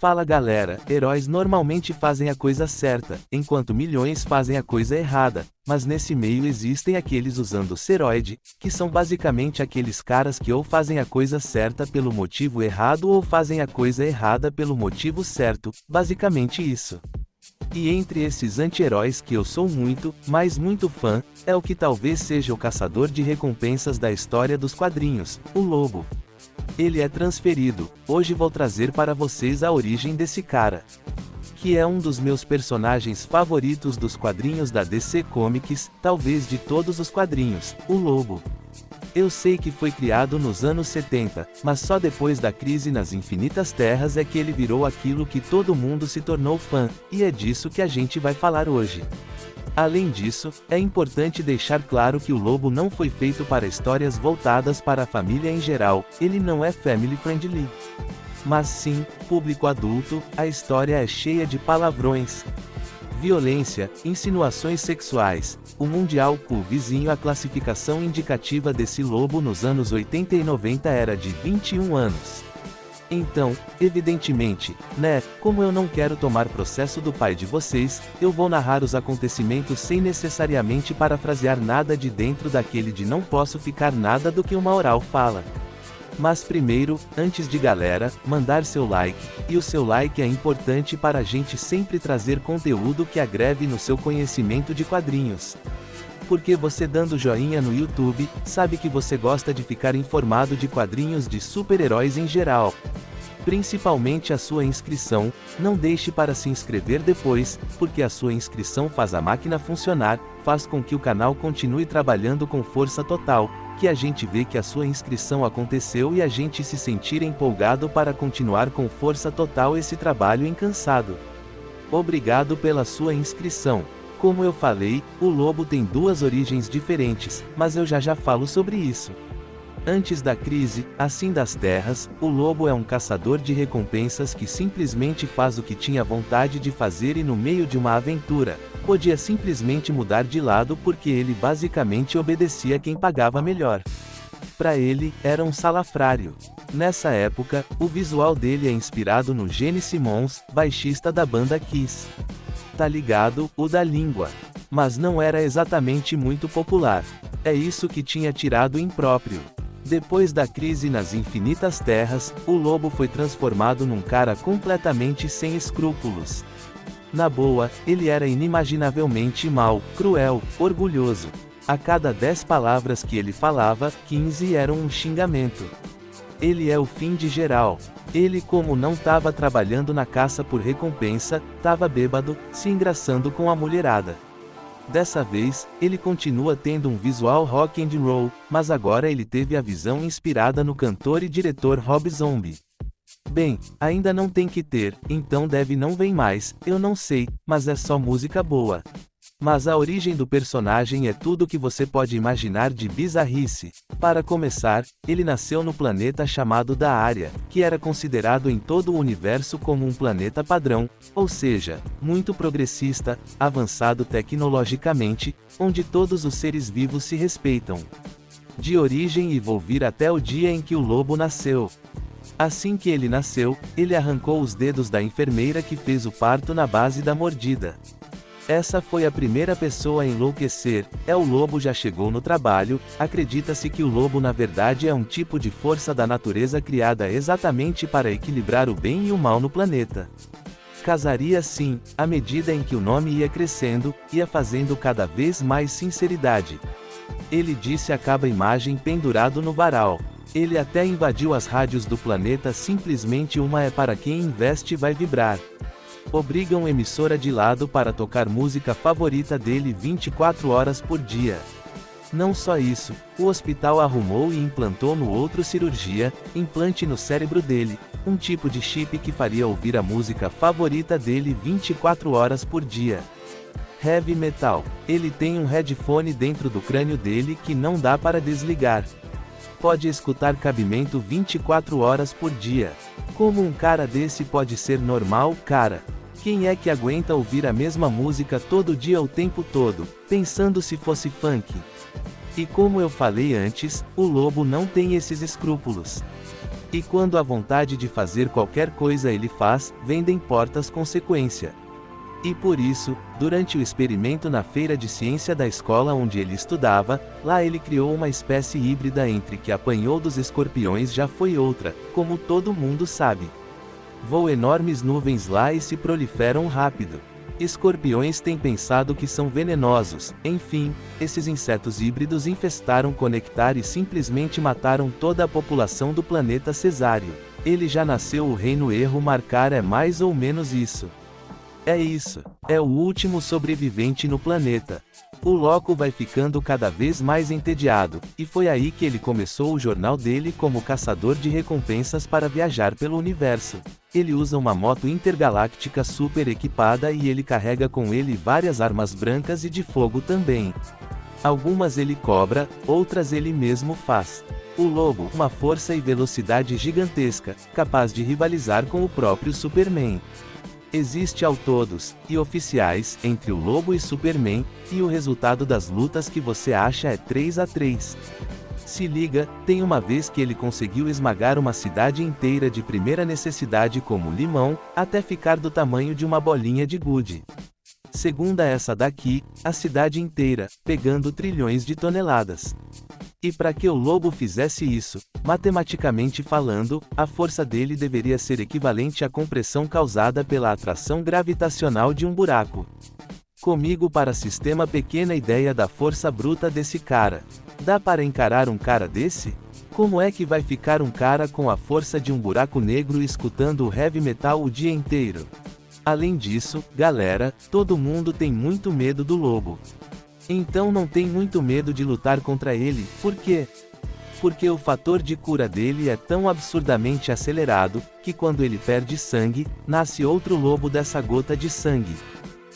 Fala galera, heróis normalmente fazem a coisa certa, enquanto milhões fazem a coisa errada, mas nesse meio existem aqueles usando seroide, que são basicamente aqueles caras que ou fazem a coisa certa pelo motivo errado ou fazem a coisa errada pelo motivo certo, basicamente isso. E entre esses anti-heróis que eu sou muito, mas muito fã, é o que talvez seja o caçador de recompensas da história dos quadrinhos, o Lobo. Ele é transferido. Hoje vou trazer para vocês a origem desse cara, que é um dos meus personagens favoritos dos quadrinhos da DC Comics, talvez de todos os quadrinhos, o Lobo. Eu sei que foi criado nos anos 70, mas só depois da crise nas Infinitas Terras é que ele virou aquilo que todo mundo se tornou fã, e é disso que a gente vai falar hoje. Além disso, é importante deixar claro que o Lobo não foi feito para histórias voltadas para a família em geral, ele não é family friendly. Mas sim, público adulto, a história é cheia de palavrões, violência, insinuações sexuais. O Mundial Cool vizinho. A classificação indicativa desse Lobo nos anos 80 e 90 era de 21 anos. Então, evidentemente, né, como eu não quero tomar processo do pai de vocês, eu vou narrar os acontecimentos sem necessariamente parafrasear nada de dentro daquele de não posso ficar nada do que uma oral fala. Mas primeiro, antes de galera, mandar seu like, e o seu like é importante para a gente sempre trazer conteúdo que agreve no seu conhecimento de quadrinhos. Porque você dando joinha no YouTube, sabe que você gosta de ficar informado de quadrinhos de super-heróis em geral. Principalmente a sua inscrição, não deixe para se inscrever depois, porque a sua inscrição faz a máquina funcionar, faz com que o canal continue trabalhando com força total, que a gente vê que a sua inscrição aconteceu e a gente se sentir empolgado para continuar com força total esse trabalho incansado. Obrigado pela sua inscrição. Como eu falei, o Lobo tem duas origens diferentes, mas eu já falo sobre isso. Antes da crise, assim das terras, o Lobo é um caçador de recompensas que simplesmente faz o que tinha vontade de fazer e no meio de uma aventura, podia simplesmente mudar de lado porque ele basicamente obedecia quem pagava melhor. Para ele, era um salafrário. Nessa época, o visual dele é inspirado no Gene Simmons, baixista da banda Kiss. Tá ligado, o da língua. Mas não era exatamente muito popular. É isso que tinha tirado o impróprio. Depois da crise nas Infinitas Terras, o Lobo foi transformado num cara completamente sem escrúpulos. Na boa, ele era inimaginavelmente mau, cruel, orgulhoso. A cada 10 palavras que ele falava, 15 eram um xingamento. Ele é o fim de geral. Ele, como não tava trabalhando na caça por recompensa, tava bêbado, se engraçando com a mulherada. Dessa vez, ele continua tendo um visual rock and roll, mas agora ele teve a visão inspirada no cantor e diretor Rob Zombie. Bem, ainda não tem que ter, então deve não vem mais, eu não sei, mas é só música boa. Mas a origem do personagem é tudo que você pode imaginar de bizarrice. Para começar, ele nasceu no planeta chamado Da Área, que era considerado em todo o universo como um planeta padrão, ou seja, muito progressista, avançado tecnologicamente, onde todos os seres vivos se respeitam. De origem e vou vir até o dia em que o Lobo nasceu. Assim que ele nasceu, ele arrancou os dedos da enfermeira que fez o parto na base da mordida. Essa foi a primeira pessoa a enlouquecer. O Lobo já chegou no trabalho. Acredita-se que o Lobo na verdade é um tipo de força da natureza criada exatamente para equilibrar o bem e o mal no planeta. Casaria sim, à medida em que o nome ia crescendo, ia fazendo cada vez mais sinceridade. Ele disse acaba imagem pendurado no varal. Ele até invadiu as rádios do planeta. Simplesmente uma é para quem investe vai vibrar. Obrigam emissora de lado para tocar música favorita dele 24 horas por dia. Não só isso, o hospital arrumou e implantou no outro cirurgia, implante no cérebro dele, um tipo de chip que faria ouvir a música favorita dele 24 horas por dia. Heavy metal. Ele tem um headphone dentro do crânio dele que não dá para desligar. Pode escutar cabimento 24 horas por dia. Como um cara desse pode ser normal, cara? Quem é que aguenta ouvir a mesma música todo dia o tempo todo, pensando se fosse funk? E como eu falei antes, o Lobo não tem esses escrúpulos. E quando a vontade de fazer qualquer coisa ele faz, vendem portas consequência. E por isso, durante o experimento na feira de ciência da escola onde ele estudava, lá ele criou uma espécie híbrida entre que apanhou dos escorpiões já foi outra, como todo mundo sabe. Voam enormes nuvens lá e se proliferam rápido. Escorpiões têm pensado que são venenosos, enfim, esses insetos híbridos infestaram Conectar e simplesmente mataram toda a população do planeta Cesário. Ele já nasceu o reino erro marcar é mais ou menos isso. É isso, é o último sobrevivente no planeta. O Loco vai ficando cada vez mais entediado, e foi aí que ele começou o jornal dele como caçador de recompensas para viajar pelo universo. Ele usa uma moto intergaláctica super equipada e ele carrega com ele várias armas brancas e de fogo também. Algumas ele cobra, outras ele mesmo faz. O Lobo, uma força e velocidade gigantesca, capaz de rivalizar com o próprio Superman. Existe ao todos, e oficiais, entre o Lobo e Superman, e o resultado das lutas que você acha é 3-3. Se liga, tem uma vez que ele conseguiu esmagar uma cidade inteira de primeira necessidade como limão, até ficar do tamanho de uma bolinha de gude. Segunda essa daqui, a cidade inteira, pegando trilhões de toneladas. E para que o Lobo fizesse isso, matematicamente falando, a força dele deveria ser equivalente à compressão causada pela atração gravitacional de um buraco. Comigo para sistema pequena ideia da força bruta desse cara. Dá para encarar um cara desse? Como é que vai ficar um cara com a força de um buraco negro escutando o heavy metal o dia inteiro? Além disso, galera, todo mundo tem muito medo do Lobo. Então não tem muito medo de lutar contra ele, por quê? Porque o fator de cura dele é tão absurdamente acelerado, que quando ele perde sangue, nasce outro lobo dessa gota de sangue.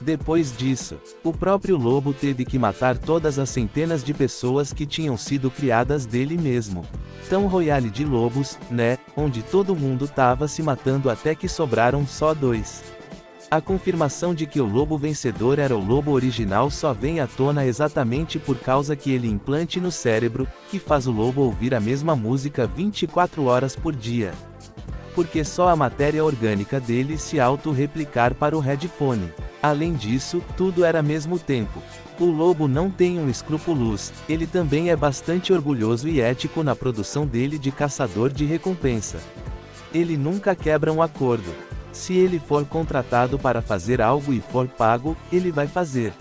Depois disso, o próprio Lobo teve que matar todas as centenas de pessoas que tinham sido criadas dele mesmo. Tão royale de lobos, né, onde todo mundo tava se matando até que sobraram só 2. A confirmação de que o lobo vencedor era o lobo original só vem à tona exatamente por causa que ele implante no cérebro, que faz o lobo ouvir a mesma música 24 horas por dia. Porque só a matéria orgânica dele se auto-replicar para o headphone. Além disso, tudo era ao mesmo tempo. O lobo não tem um escrúpulos, ele também é bastante orgulhoso e ético na produção dele de caçador de recompensa. Ele nunca quebra um acordo. Se ele for contratado para fazer algo e for pago, ele vai fazer.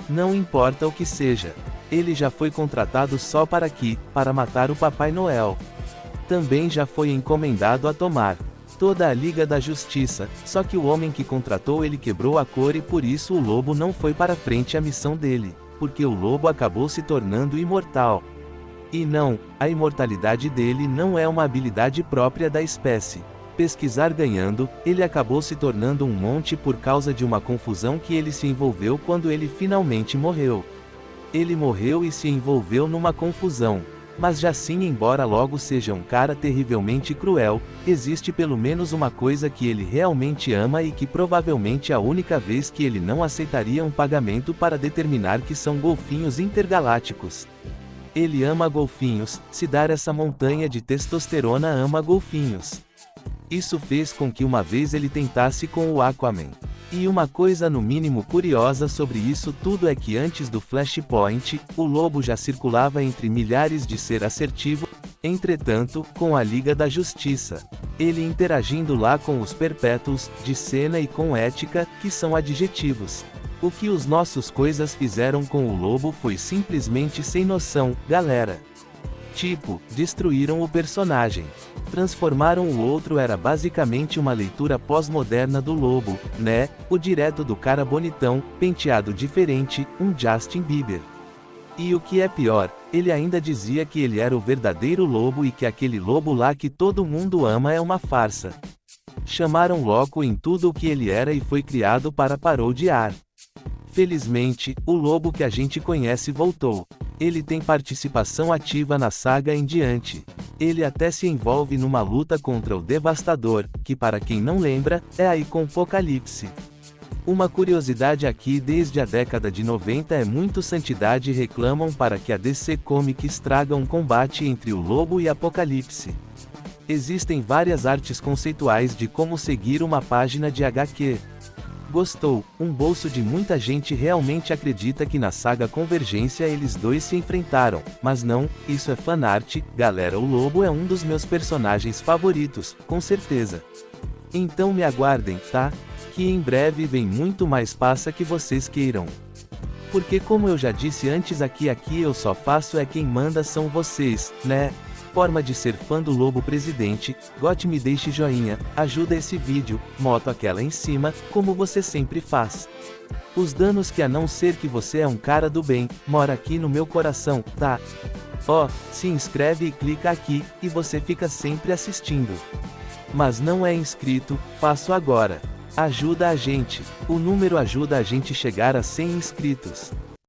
Não importa o que seja. Ele já foi contratado só para aqui, para matar o Papai Noel. Também já foi encomendado a tomar toda a Liga da Justiça, só que o homem que contratou ele quebrou a cor e por isso o lobo não foi para frente a missão dele, porque o lobo acabou se tornando imortal. E não, a imortalidade dele não é uma habilidade própria da espécie. Pesquisar ganhando, ele acabou se tornando um monte por causa de uma confusão que ele se envolveu quando ele finalmente morreu. Ele morreu e se envolveu numa confusão. Mas já sim, embora logo seja um cara terrivelmente cruel, existe pelo menos uma coisa que ele realmente ama e que provavelmente é a única vez que ele não aceitaria um pagamento para determinar que são golfinhos intergalácticos. Ele ama golfinhos, se dar essa montanha de testosterona ama golfinhos. Isso fez com que uma vez ele tentasse com o Aquaman. E uma coisa no mínimo curiosa sobre isso tudo é que antes do Flashpoint, o lobo já circulava entre milhares de ser assertivo, entretanto, com a Liga da Justiça. Ele interagindo lá com os perpétuos, de cena e com ética, que são adjetivos. O que os nossos coisas fizeram com o lobo foi simplesmente sem noção, galera. Tipo, destruíram o personagem. Transformaram o outro era basicamente uma leitura pós-moderna do lobo, né? O direto do cara bonitão, penteado diferente, um Justin Bieber. E o que é pior, ele ainda dizia que ele era o verdadeiro lobo e que aquele lobo lá que todo mundo ama é uma farsa. Chamaram louco em tudo o que ele era e foi criado para parodiar. Felizmente, o lobo que a gente conhece voltou. Ele tem participação ativa na saga em diante. Ele até se envolve numa luta contra o Devastador, que para quem não lembra, é aí com Apocalipse. Uma curiosidade aqui desde a década de 90 é muito santidade reclamam para que a DC Comics traga um combate entre o Lobo e Apocalipse. Existem várias artes conceituais de como seguir uma página de HQ. Gostou? Um bolso de muita gente realmente acredita que na saga Convergência eles dois se enfrentaram, mas não, isso é fanart, galera. O Lobo é um dos meus personagens favoritos, com certeza. Então me aguardem, tá? Que em breve vem muito mais passa que vocês queiram. Porque como eu já disse antes aqui eu só faço é quem manda são vocês, né? Forma de ser fã do Lobo Presidente, gote me deixe joinha, ajuda esse vídeo, moto aquela em cima, como você sempre faz. Os danos que a não ser que você é um cara do bem, mora aqui no meu coração, tá? Ó, se inscreve e clica aqui, e você fica sempre assistindo. Mas não é inscrito, faço agora. Ajuda a gente. O número ajuda a gente chegar a 100 inscritos.